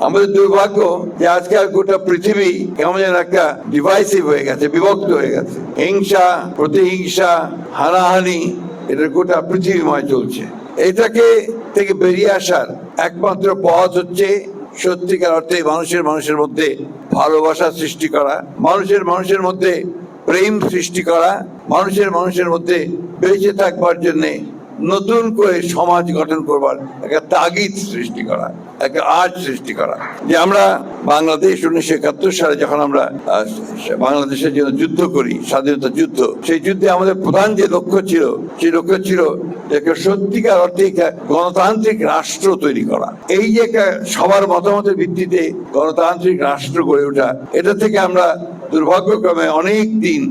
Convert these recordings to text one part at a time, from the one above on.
আমাদের দুর্ভাগ্য যে আজকাল গোটা পৃথিবী কেমন যেন একটা ডিভাইসিভ হয়ে গেছে, বিভক্ত হয়ে গেছে। হিংসা, প্রতিহিংসা, হানাহানি, এটা গোটা পৃথিবীময় চলছে। এটাকে থেকে বেরিয়ে আসার একমাত্র পথ হচ্ছে সত্যিকার অর্থে মানুষের মধ্যে ভালোবাসা সৃষ্টি করা, মানুষের মধ্যে প্রেম সৃষ্টি করা, মানুষের মধ্যে বেঁচে থাকবার জন্য নতুন করে সমাজ গঠন করবার একটা তাগিদ সৃষ্টি করা, একটা আর্ট সৃষ্টি করা। যে আমরা বাংলাদেশ 1971 সালে যখন আমরা বাংলাদেশের জন্য যুদ্ধ করি, স্বাধীনতা যুদ্ধ, সেই যুদ্ধে আমাদের প্রধান যে লক্ষ্য ছিল, সেই লক্ষ্য ছিল সত্যিকার অর্থে গণতান্ত্রিক রাষ্ট্র তৈরি করা। এই যে সবার মতামতের ভিত্তিতে গণতান্ত্রিক রাষ্ট্র গড়ে ওঠা, এটা থেকে আমরা দুর্ভাগ্যক্রমে অনেক দিন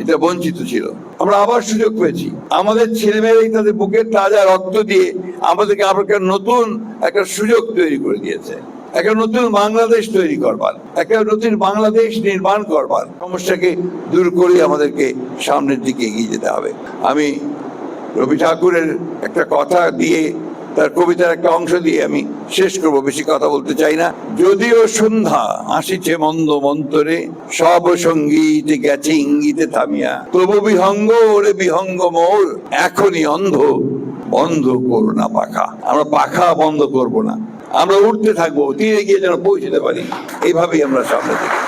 এটা বঞ্চিত ছিল। আমরা আবার সুযোগ পেয়েছি। আমাদের ছেলেমেয়েরাই তাদের বুকের তাজা রক্ত দিয়ে আমাদেরকে নতুন একটা সুযোগ তৈরি করে দিয়েছে, একটা নতুন বাংলাদেশ তৈরি করবার, একটা নতুন বাংলাদেশ নির্মাণ করবার। সমস্যাকে দূর করে আমাদেরকে সামনের দিকে এগিয়ে যেতে হবে। আমি রবি ঠাকুরের একটা কথা দিয়ে, তার কবিতার একটা অংশ দিয়ে আমি শেষ করব, বেশি কথা বলতে চাই না। যদিও সন্ধ্যা আসিছে মন্দ মন্তরে, সব সঙ্গীতে গেছে ইঙ্গিতে থামিয়া, তবু বিহঙ্গ ওরে বিহঙ্গ মোর, এখনই অন্ধ, বন্ধ করো না পাখা। আমরা পাখা বন্ধ করব না, আমরা উঠতে থাকবো, তীরে গিয়ে যেন পৌঁছতে পারি। এইভাবেই আমরা সামনে দেখি।